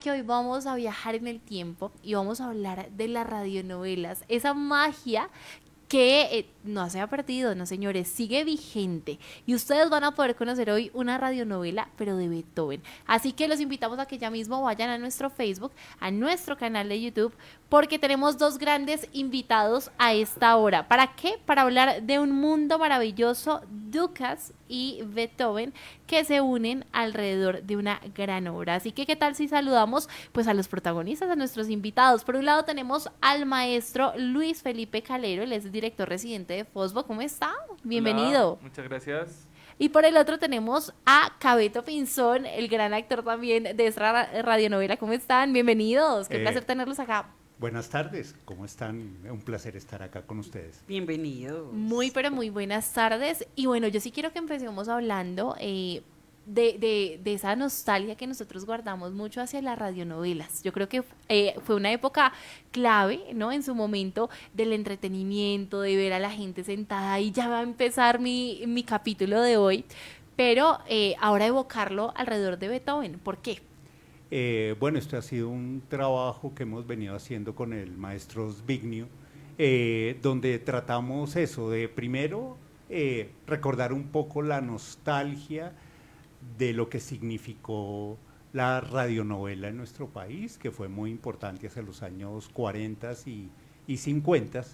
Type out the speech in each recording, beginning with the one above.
porque hoy vamos a viajar en el tiempo y vamos a hablar de las radionovelas, esa magia que no se ha perdido, no señores, sigue vigente y ustedes van a poder conocer hoy una radionovela, pero de Beethoven. Así que los invitamos a que ya mismo vayan a nuestro Facebook, a nuestro canal de YouTube, porque tenemos dos grandes invitados a esta hora. ¿Para qué? Para hablar de un mundo maravilloso, Dukas y Beethoven, que se unen alrededor de una gran obra. Así que, ¿qué tal si saludamos pues a los protagonistas, a nuestros invitados? Por un lado tenemos al maestro Luis Felipe Calero, él es director residente de Fosbo. ¿Cómo está? Bienvenido. Hola, muchas gracias. Y por el otro tenemos a Cabeto Pinzón, el gran actor también de esta radionovela. ¿Cómo están? Bienvenidos. Qué placer tenerlos acá. Buenas tardes, ¿cómo están? Un placer estar acá con ustedes. Bienvenidos. Muy, pero muy buenas tardes. Y bueno, yo sí quiero que empecemos hablando de esa nostalgia que nosotros guardamos mucho hacia las radionovelas. Yo creo que fue una época clave, ¿no? En su momento del entretenimiento, de ver a la gente sentada y ya va a empezar mi capítulo de hoy. Pero ahora evocarlo alrededor de Beethoven. ¿Por qué? Bueno, este ha sido un trabajo que hemos venido haciendo con el maestro Zbigniew, donde tratamos eso, de primero recordar un poco la nostalgia de lo que significó la radionovela en nuestro país, que fue muy importante hacia los años 40 y 50,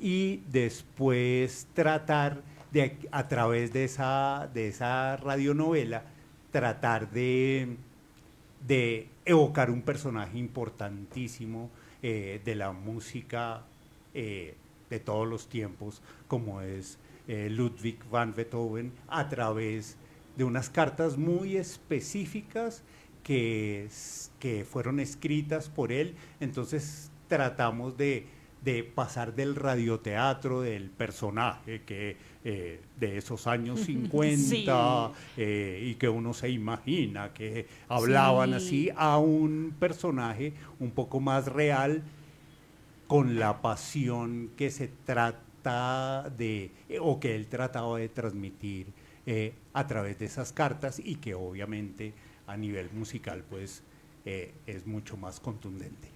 y después tratar de, a través de esa radionovela, tratar de evocar un personaje importantísimo de la música de todos los tiempos, como es Ludwig van Beethoven, a través de unas cartas muy específicas que fueron escritas por él. Entonces tratamos de pasar del radioteatro, del personaje de esos años 50 sí. Y que uno se imagina que hablaban sí. así, a un personaje un poco más real, con la pasión que se trata o que él trataba de transmitir a través de esas cartas, y que obviamente a nivel musical pues es mucho más contundente.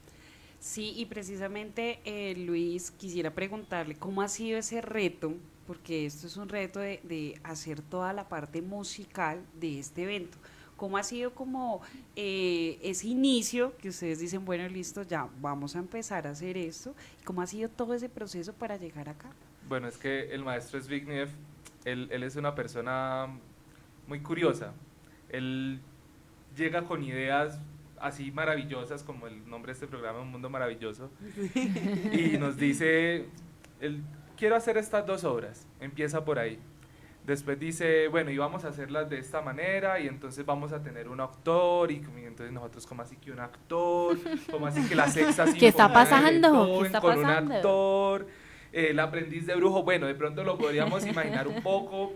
Sí, y precisamente Luis, quisiera preguntarle cómo ha sido ese reto, porque esto es un reto de hacer toda la parte musical de este evento. ¿Cómo ha sido como ese inicio que ustedes dicen, bueno, listo, ya vamos a empezar a hacer esto? ¿Cómo ha sido todo ese proceso para llegar acá? Bueno, es que el maestro Zbigniew, él es una persona muy curiosa. Él llega con ideas así maravillosas, como el nombre de este programa, Un Mundo Maravilloso, y nos dice, quiero hacer estas dos obras, empieza por ahí. Después dice, bueno, y vamos a hacerlas de esta manera, y entonces vamos a tener un actor, y entonces nosotros, ¿cómo así que un actor? ¿Cómo así que la sexta sinfonía ¿Qué está pasando? Beethoven ¿Qué está con pasando? un actor? El aprendiz de brujo, bueno, de pronto lo podríamos imaginar un poco.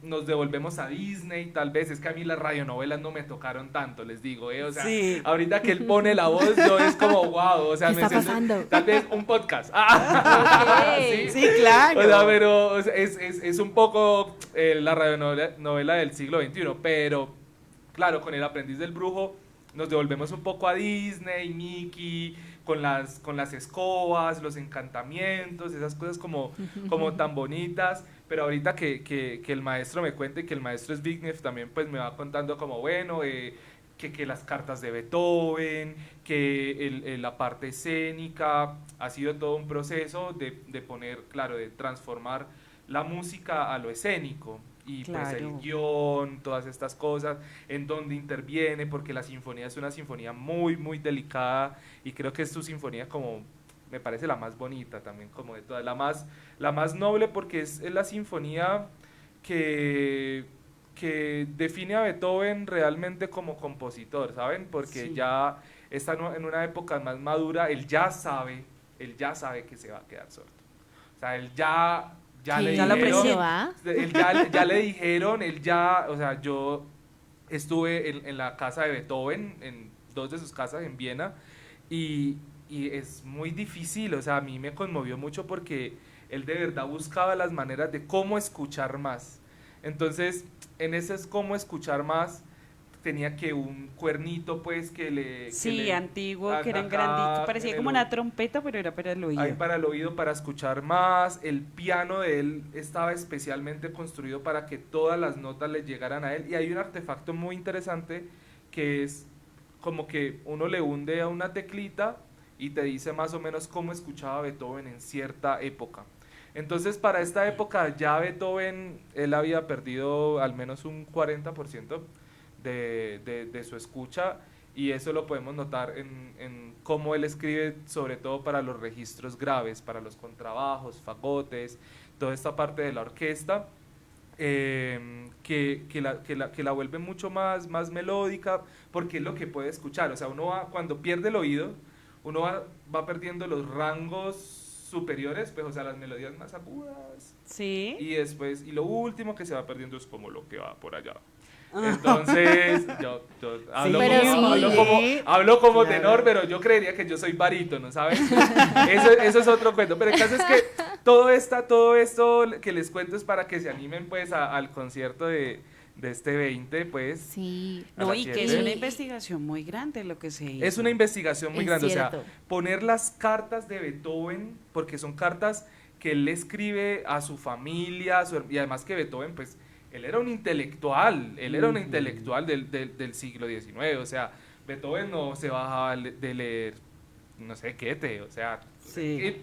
Nos devolvemos a Disney, tal vez. Es que a mí las radionovelas no me tocaron tanto, les digo, o sea, sí. Ahorita que él pone la voz, yo es como, wow, o sea, ¿qué está pasando? Tal vez un podcast. Okay. ¿Sí? Sí, claro. O sea, pero es un poco la radionovela del siglo XXI, pero claro, con el aprendiz del brujo nos devolvemos un poco a Disney, Mickey, con las escobas, los encantamientos, esas cosas como tan bonitas. Pero ahorita que el maestro me cuente, que el maestro Zbigniew también pues me va contando como, bueno, que las cartas de Beethoven, que la parte escénica, ha sido todo un proceso de poner, claro, de transformar la música a lo escénico. Y claro, pues el guión, todas estas cosas, en donde interviene, porque la sinfonía es una sinfonía muy, muy delicada, y creo que es su sinfonía como, me parece la más bonita también, como de todas, la más noble, porque es la sinfonía que define a Beethoven realmente como compositor, ¿saben? Porque sí, ya está en una época más madura, él ya sabe que se va a quedar sordo. O sea, él ya le dijeron, ya le dijeron, o sea, yo estuve en la casa de Beethoven, en dos de sus casas en Viena, y es muy difícil, o sea, a mí me conmovió mucho porque él de verdad buscaba las maneras de cómo escuchar más. Entonces, en ese es cómo escuchar más, tenía que un cuernito pues Sí, antiguo, que eran acá granditos, parecía en como el una trompeta, pero era para el oído. ahí para el oído, para escuchar más. El piano de él estaba especialmente construido para que todas las notas le llegaran a él. Y hay un artefacto muy interesante que es como que uno le hunde a una teclita y te dice más o menos cómo escuchaba Beethoven en cierta época. Entonces, para esta época ya Beethoven, él había perdido al menos un 40% de su escucha, y eso lo podemos notar en cómo él escribe, sobre todo para los registros graves, para los contrabajos, fagotes, toda esta parte de la orquesta, que la vuelve mucho más melódica, porque es lo que puede escuchar. O sea, uno va, cuando pierde el oído, uno va perdiendo los rangos superiores, pues, o sea, las melodías más agudas, Sí. y después, y lo último que se va perdiendo es como lo que va por allá. Entonces, yo hablo, Sí, pero hablo como claro. tenor, pero yo creería que yo soy barítono, ¿sabes? Eso es otro cuento. Pero el caso es que todo esto que les cuento es para que se animen pues al concierto de este 20, pues. Sí. a No, las y que 7. es una investigación muy grande lo que se hizo. Es una investigación muy Es grande, o cierto. sea, poner las cartas de Beethoven, porque son cartas que él le escribe a su familia, y además que Beethoven, pues, él era un intelectual, del siglo XIX, o sea, Beethoven no se bajaba de leer, no sé, Goethe, o sea, Sí.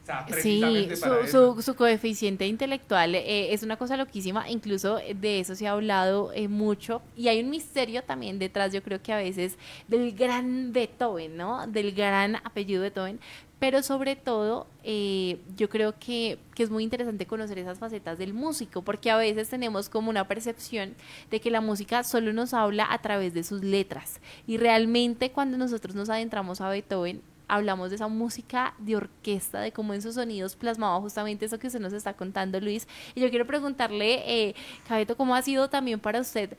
o sea, Sí, precisamente para eso. su coeficiente intelectual es una cosa loquísima, incluso de eso se ha hablado mucho, y hay un misterio también detrás, yo creo que a veces, del gran Beethoven, ¿no? Del gran apellido Beethoven, pero sobre todo yo creo que es muy interesante conocer esas facetas del músico, porque a veces tenemos como una percepción de que la música solo nos habla a través de sus letras, y realmente cuando nosotros nos adentramos a Beethoven, hablamos de esa música de orquesta, de cómo en sus sonidos plasmaba justamente eso que usted nos está contando, Luis. Y yo quiero preguntarle, Cabeto, ¿cómo ha sido también para usted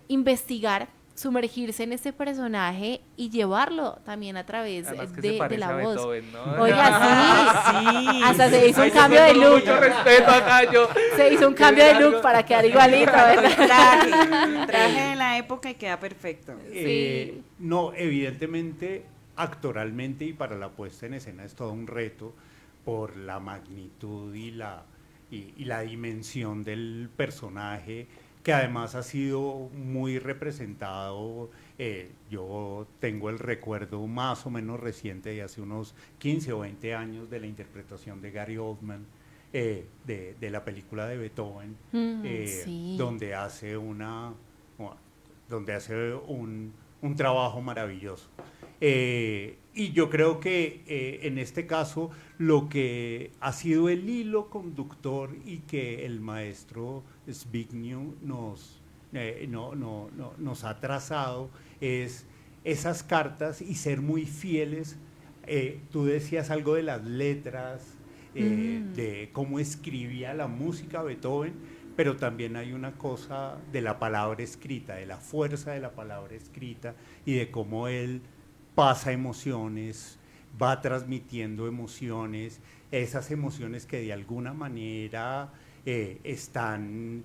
investigar, sumergirse en este personaje y llevarlo también a través Además que se de parece la a voz? Beethoven, ¿no? Oiga, sí, hasta se hizo un Ay, cambio de con look. mucho respeto acá yo. Se hizo un cambio de look para quedar igualito, ¿verdad? Traje de la época y queda perfecto. Sí. No, evidentemente, actoralmente y para la puesta en escena es todo un reto por la magnitud y la dimensión del personaje, que además ha sido muy representado. Yo tengo el recuerdo más o menos reciente de hace unos 15 o 20 años de la interpretación de Gary Oldman de la película de Beethoven, Sí. donde hace un trabajo maravilloso. Y yo creo que en este caso lo que ha sido el hilo conductor y que el maestro Zbigniew nos ha trazado es esas cartas y ser muy fieles. Tú decías algo de las letras, de cómo escribía la música Beethoven, pero también hay una cosa de la palabra escrita, de la fuerza de la palabra escrita y de cómo él pasa emociones, va transmitiendo emociones, esas emociones que de alguna manera están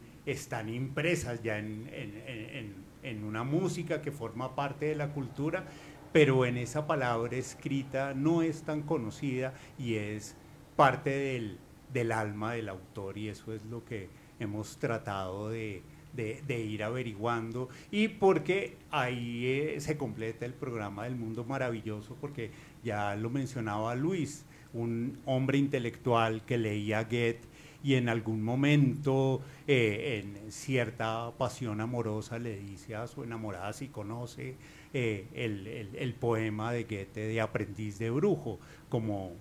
impresas ya en una música que forma parte de la cultura, pero en esa palabra escrita no es tan conocida y es parte del alma del autor, y eso es lo que hemos tratado de ir averiguando, y porque ahí se completa el programa del Mundo Maravilloso, porque ya lo mencionaba Luis, un hombre intelectual que leía Goethe y en algún momento en cierta pasión amorosa le dice a su enamorada si conoce el poema de Goethe de Aprendiz de Brujo, como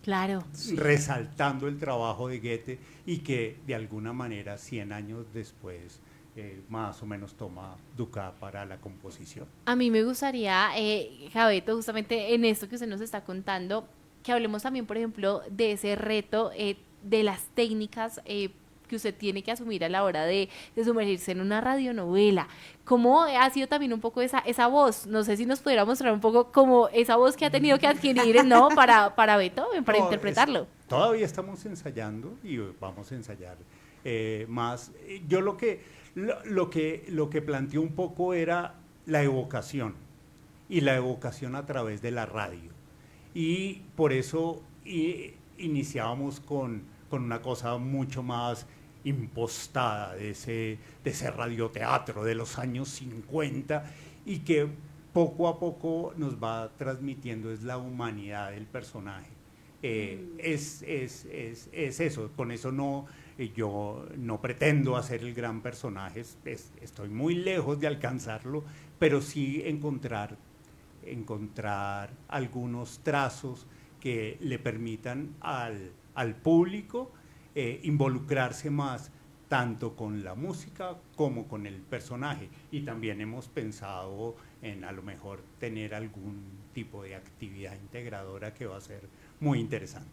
Claro. resaltando el trabajo de Goethe, y que de alguna manera 100 años después más o menos toma Dukas para la composición. A mí me gustaría, Jabeto, justamente en esto que usted nos está contando, que hablemos también, por ejemplo, de ese reto de las técnicas que usted tiene que asumir a la hora de sumergirse en una radionovela. ¿Cómo ha sido también un poco esa voz? No sé si nos pudiera mostrar un poco como esa voz que ha tenido que adquirir, ¿no? Para Beethoven, para interpretarlo. Todavía estamos ensayando y vamos a ensayar más. Yo lo Lo que planteó un poco era la evocación, y la evocación a través de la radio. Y por eso iniciábamos con una cosa mucho más impostada de ese radioteatro de los años 50, y que poco a poco nos va transmitiendo es la humanidad del personaje. Es eso, con eso no, yo no pretendo hacer el gran personaje, estoy muy lejos de alcanzarlo, pero sí encontrar algunos trazos que le permitan al público involucrarse más tanto con la música como con el personaje. Y también hemos pensado en a lo mejor tener algún tipo de actividad integradora que va a ser muy interesante.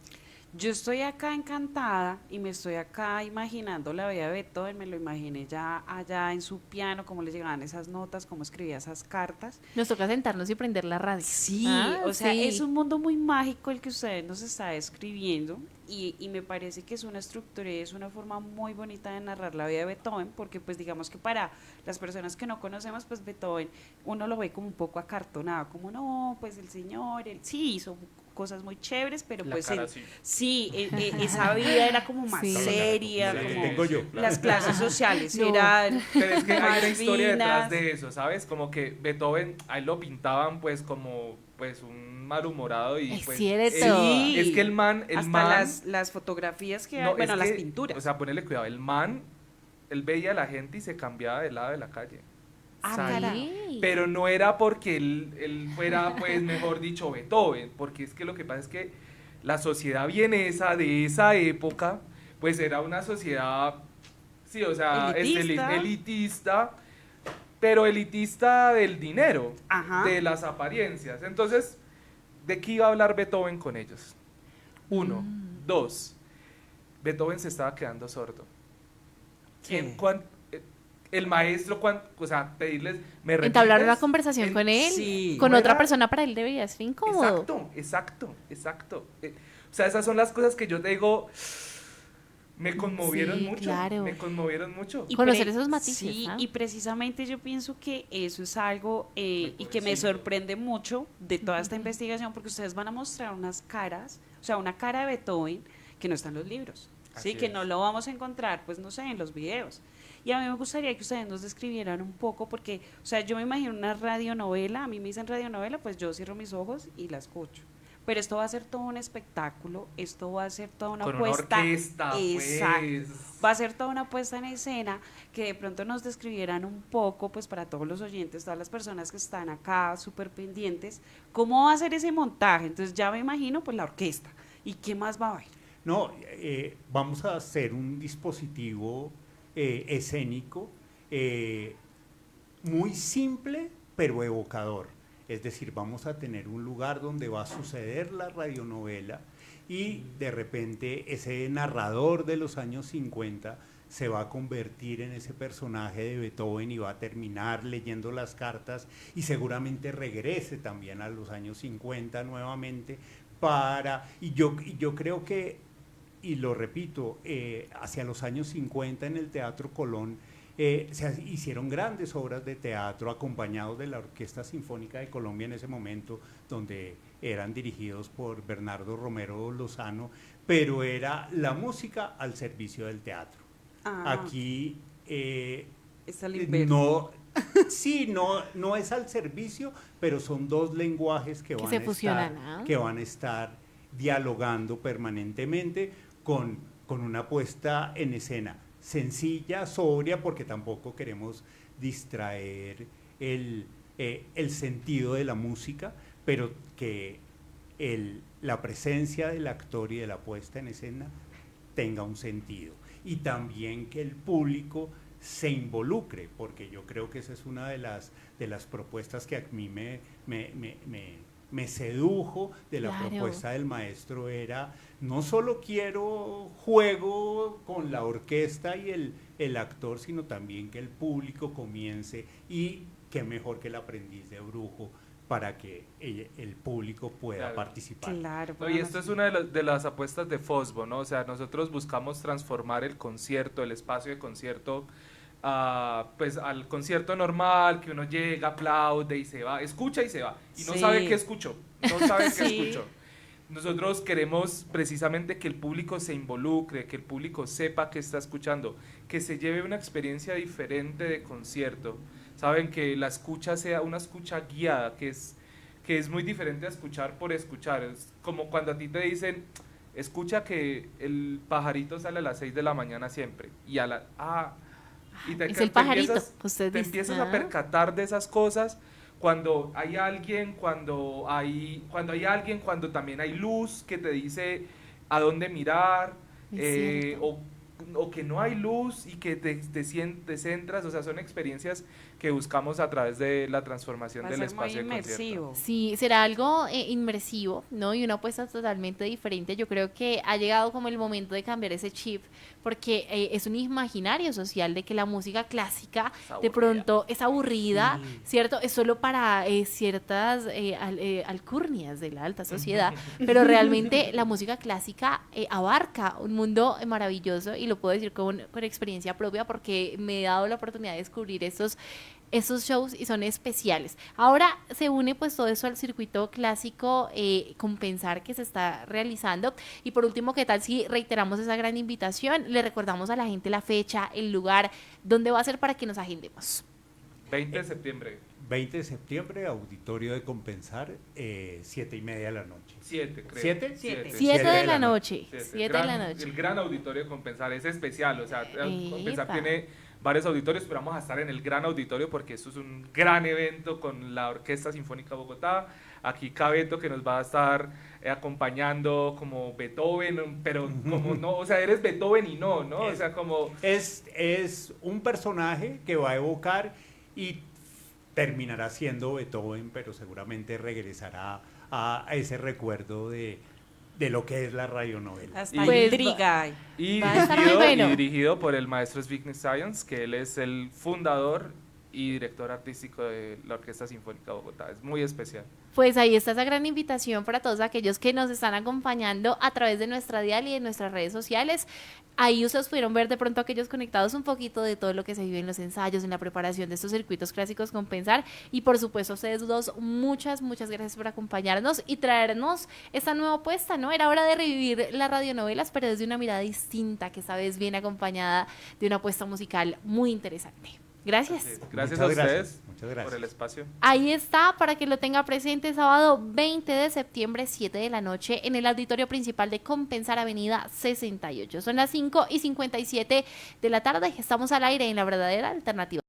Yo estoy acá encantada y me estoy acá imaginando la vida de Beethoven, me lo imaginé ya allá en su piano, cómo le llegaban esas notas, cómo escribía esas cartas. Nos toca sentarnos y prender la radio. Sí, o sea, sí. es un mundo muy mágico el que usted nos está describiendo y me parece que es una estructura y es una forma muy bonita de narrar la vida de Beethoven, porque pues digamos que para las personas que no conocemos, pues Beethoven uno lo ve como un poco acartonado, como no, pues el señor, sí hizo cosas muy chéveres, pero La pues cara esa vida era como más Sí. seria, La que como tengo yo. las clases sociales No. eran Pero es que hay más una historia detrás finas. de eso, ¿sabes? Como que Beethoven, ahí lo pintaban pues como pues un malhumorado y Es pues cierto. Sí. es que el man Hasta las fotografías que no, hay, bueno, es las que, pinturas. o sea, ponele cuidado, el man, él veía a la gente y se cambiaba de lado de la calle. Ah, ¿sabes? carajo. Sí. Pero no era porque él fuera, pues, mejor dicho, Beethoven, porque es que lo que pasa es que la sociedad vienesa de esa época, pues era una sociedad, sí, o sea, elitista, pero elitista del dinero, Ajá. de las apariencias. Entonces, ¿de qué iba a hablar Beethoven con ellos? 1, 2, Beethoven se estaba quedando sordo. Sí. El maestro, o sea, pedirles, ¿me repites? Entablar una conversación con él, Sí. con No otra era- persona, para él debería ser incómodo. Exacto. O sea, esas son las cosas que yo te digo, me conmovieron Sí, mucho, claro. me conmovieron mucho. Y Conocer esos matices, Sí, ¿ah? y precisamente yo pienso que eso es algo y que me pobrecito. sorprende mucho de toda esta investigación, porque ustedes van a mostrar unas caras, o sea, una cara de Beethoven que no está en los libros, Así sí, que es. no lo vamos a encontrar, pues no sé, en los videos. Y a mí me gustaría que ustedes nos describieran un poco, porque, o sea, yo me imagino una radionovela, a mí me dicen radionovela, pues yo cierro mis ojos y la escucho. Pero esto va a ser todo un espectáculo, esto va a ser toda una Con una puesta. orquesta, Exacto. pues. Va a ser toda una puesta en escena que de pronto nos describieran un poco, pues para todos los oyentes, todas las personas que están acá súper pendientes, cómo va a ser ese montaje. Entonces ya me imagino pues la orquesta. ¿Y qué más va a haber? No, vamos a hacer un dispositivo escénico muy simple pero evocador. Es decir, vamos a tener un lugar donde va a suceder la radionovela y de repente ese narrador de los años 50 se va a convertir en ese personaje de Beethoven y va a terminar leyendo las cartas y seguramente regrese también a los años 50 nuevamente y yo creo que, y lo repito, hacia los años 50 en el Teatro Colón se hicieron grandes obras de teatro acompañados de la Orquesta Sinfónica de Colombia en ese momento, donde eran dirigidos por Bernardo Romero Lozano, pero era la música al servicio del teatro. Aquí Es al inverso. no, sí, no es al servicio, pero son dos lenguajes que se fusionan, ¿ah? que van a estar dialogando permanentemente con una puesta en escena sencilla, sobria, porque tampoco queremos distraer el sentido de la música, pero que la presencia del actor y de la puesta en escena tenga un sentido. Y también que el público se involucre, porque yo creo que esa es una de las propuestas que a mí me sedujo de la Claro. propuesta del maestro. Era, no solo quiero juego con la orquesta y el actor, sino también que el público comience, y qué mejor que el aprendiz de brujo para que el público pueda Claro. participar. Claro. No, y esto es una de las apuestas de Fosbo, ¿no? O sea, nosotros buscamos transformar el concierto, el espacio de concierto pues al concierto normal, que uno llega, aplaude y se va, escucha y se va, y no Sí. sabe qué escuchó, no sabe qué Sí. escuchó. Nosotros queremos precisamente que el público se involucre, que el público sepa qué está escuchando, que se lleve una experiencia diferente de concierto. Saben, que la escucha sea una escucha guiada, que es muy diferente a escuchar por escuchar. Es como cuando a ti te dicen, escucha que el pajarito sale a las 6 de la mañana siempre. Y a la... y Es el pajarito, empiezas, usted te dice. empiezas a percatar de esas cosas cuando hay alguien, cuando cuando también hay luz que te dice a dónde mirar, Es cierto. o que no hay luz y que te centras. O sea, son experiencias que buscamos a través de la transformación Va a del ser muy espacio de concierto. inmersivo. Sí, será algo inmersivo, ¿no? Y una apuesta totalmente diferente. Yo creo que ha llegado como el momento de cambiar ese chip, porque es un imaginario social de que la música clásica Es de aburrida. pronto es aburrida, Sí. ¿cierto? Es solo para ciertas alcurnias de la alta sociedad, pero realmente la música clásica abarca un mundo maravilloso, y lo puedo decir con experiencia propia, porque me he dado la oportunidad de descubrir esos shows y son especiales. Ahora se une pues todo eso al circuito clásico Compensar que se está realizando. Y por último, ¿qué tal si reiteramos esa gran invitación? Le recordamos a la gente la fecha, el lugar, dónde va a ser para que nos agendemos. 20 de septiembre, 20 de septiembre, Auditorio de Compensar, 7:30 de la noche. 7, creo. ¿Siete? Siete. 7 de la noche. noche. Siete. 7 de la noche. El gran auditorio de Compensar es especial, o sea, Compensar Epa. tiene varios auditorios, pero vamos a estar en el gran auditorio porque esto es un gran evento con la Orquesta Sinfónica de Bogotá. Aquí Cabeto, que nos va a estar acompañando como Beethoven, pero como no, o sea, eres Beethoven y no, ¿no? O sea, como... Es un personaje que va a evocar y terminará siendo Beethoven, pero seguramente regresará a ese recuerdo de lo que es la radionovela. Hasta Pues, intriga hay. Y Va a estar muy bueno. dirigido por el maestro Zbigniew Science, que él es el fundador y director artístico de la Orquesta Sinfónica de Bogotá. Es muy especial. Pues ahí está esa gran invitación para todos aquellos que nos están acompañando a través de nuestra dial y de nuestras redes sociales. Ahí ustedes pudieron ver de pronto aquellos conectados un poquito de todo lo que se vive en los ensayos, en la preparación de estos circuitos clásicos Compensar. Y por supuesto, a ustedes dos, muchas gracias por acompañarnos y traernos esta nueva apuesta, ¿no? Era hora de revivir las radionovelas, pero desde una mirada distinta, que esta vez viene acompañada de una apuesta musical muy interesante. Gracias. Gracias Muchas a gracias, ustedes muchas gracias. por el espacio. Ahí está, para que lo tenga presente, sábado 20 de septiembre, 7 de la noche, en el auditorio principal de Compensar, Avenida 68. Son las 5:57 de la tarde. Estamos al aire en La Verdadera Alternativa.